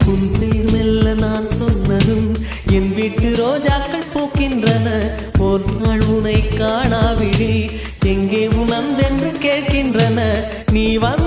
உன் பேர் மெல்ல நான் சொன்னதும் என் வீட்டு ரோஜாக்கள் பூக்கின்றன. ஒரு நாள் உனை காணாவிடில் எங்கே உன் அன்பென்று கேட்கின்றன. நீ வந்து